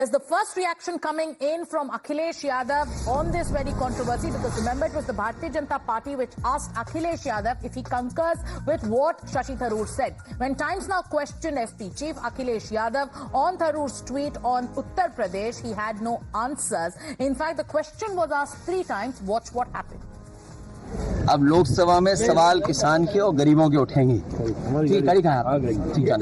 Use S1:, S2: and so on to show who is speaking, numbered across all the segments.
S1: There's the first reaction coming in from Akhilesh Yadav on this very controversy, because remember, it was the Bharatiya Janata Party which asked Akhilesh Yadav if he concurs with what Shashi Tharoor said. When Times Now questioned SP Chief Akhilesh Yadav on Tharoor's tweet on Uttar Pradesh, he had no answers. In fact, the question was asked 3 times. Watch what happened.
S2: अब लोकसभा में सवाल किसान के और गरीबों के उठेंगे।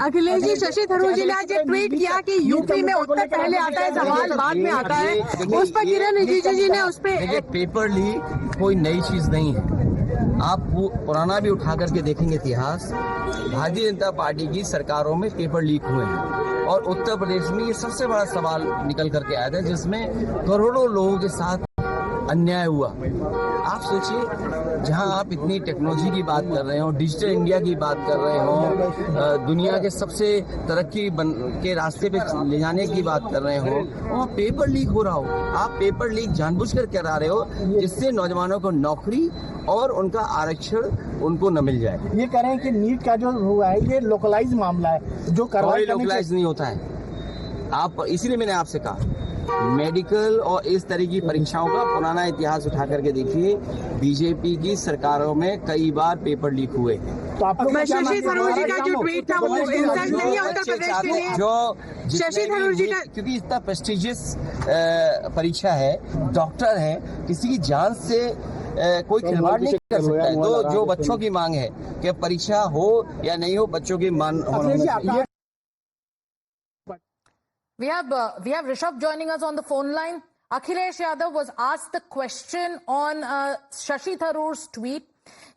S3: अखिलेश जी, शशि थरूर जी ने आज ट्वीट किया कि यूपी में उत्तर पहले आता है, सवाल बाद में आता है। उस पर किरण रिजिजू जी ने उस पर
S2: पेपर लीक कोई नई चीज नहीं है। आप पुराना भी उठा करके देखेंगे इतिहास, भारतीय जनता पार्टी की सरकारों में पेपर लीक हुए हैं और उत्तर प्रदेश में ये सबसे बड़ा सवाल निकल करके आया था, जिसमें करोड़ों लोगों के साथ अन्याय हुआ। आप सोचिए, जहां आप इतनी टेक्नोलॉजी की बात कर रहे हो, डिजिटल इंडिया की बात कर रहे हो, दुनिया के सबसे तरक्की के रास्ते पे ले जाने की बात कर रहे हो, वहाँ पेपर लीक हो रहा हो। आप पेपर लीक जानबूझकर करा रहे हो, जिससे नौजवानों को नौकरी और उनका आरक्षण उनको न मिल जाए।
S4: ये कह रहे हैं कि नीट का जो हुआ है ये लोकलाइज मामला है, जो
S2: कार्रवाई लोकलाइज नहीं होता है। आप इसीलिए मैंने आपसे कहा, मेडिकल और इस तरह की परीक्षाओं का पुराना इतिहास उठा करके देखिए। बीजेपी की सरकारों में कई बार पेपर लीक हुए।
S3: तो शशि थरूर जी का जो ट्वीट था वो इंसल्ट नहीं है उत्तर प्रदेश के लिए?
S2: जो शशि थरूर जी का, क्योंकि इतना प्रेस्टिजियस परीक्षा है, डॉक्टर है, किसी की जान से कोई खिलवाड़ नहीं कर सकता है। तो जो बच्चों की मांग है कि परीक्षा हो या नहीं हो, बच्चों की मांग होना चाहिए।
S1: We have Rishabh joining us on the phone line. Akhilesh Yadav was asked the question on Shashi Tharoor's tweet.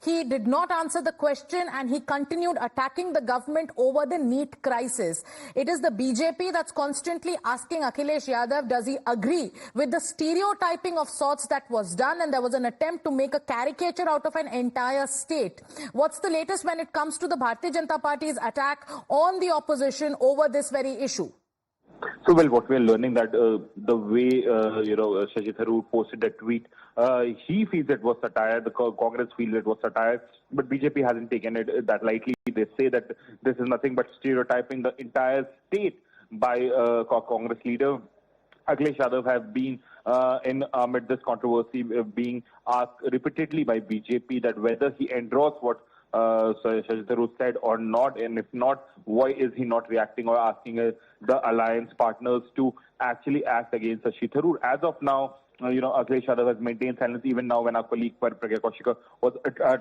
S1: He did not answer the question and he continued attacking the government over the NEET crisis. It is the BJP that's constantly asking Akhilesh Yadav, does he agree with the stereotyping of sorts that was done, and there was an attempt to make a caricature out of an entire state. What's the latest when it comes to the Bharatiya Janata Party's attack on the opposition over this very issue?
S5: So, well, what we are learning that the way, Shashi Tharoor posted that tweet, he feels it was satire, the Congress feels it was satire, but BJP hasn't taken it that lightly. They say that this is nothing but stereotyping the entire state by Congress leader. Akhilesh Yadav have been amid this controversy being asked repeatedly by BJP that whether he endorsed what Shashi Tharoor said or not, and if not, why is he not reacting or asking the alliance partners to actually act against Shashi Tharoor? As of now, Akhilesh Yadav has maintained silence. Even now, when our colleague Pragya Kaushik was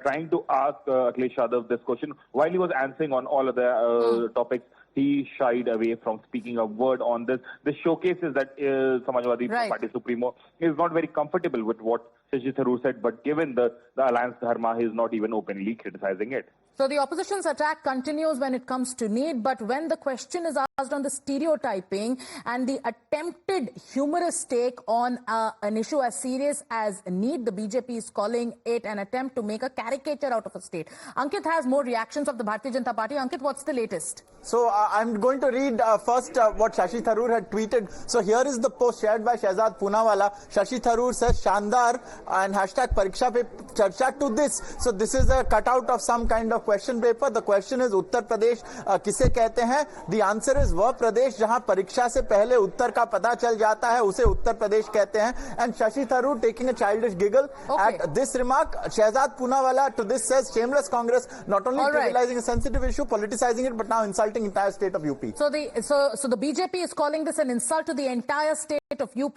S5: trying to ask Akhilesh Yadav this question, while he was answering on all of the topics, he shied away from speaking a word on this. This showcases that Samajwadi Party Supremo is not very comfortable with what Shashi Tharoor said, but given the alliance dharma, he is not even openly criticizing it.
S1: So the opposition's attack continues when it comes to NEET, but when the question is asked on the stereotyping and the attempted humorous take on an issue as serious as NEET, the BJP is calling it an attempt to make a caricature out of a state. Ankit has more reactions of the Bharatiya Janata Party. Ankit, what's the latest?
S4: So I'm going to read first what Shashi Tharoor had tweeted. So here is the post shared by Shehzad Poonawala. Shashi Tharoor says, Shandar and hashtag Pariksha Pe Charcha to this. So this is a cutout of some kind of question paper. The question is Uttar Pradesh किसे कहते हैं? The answer is वह प्रदेश जहां परीक्षा से पहले उत्तर का पता चल जाता है, उसे उत्तर प्रदेश कहते हैं. And Shashi Tharoor taking a childish giggle at this remark. Shehzad Poonawala to this says, shameless Congress not only trivializing a sensitive issue, politicizing it, but now insulting entire state of UP.
S1: So the BJP is calling this an insult to the entire state of UP.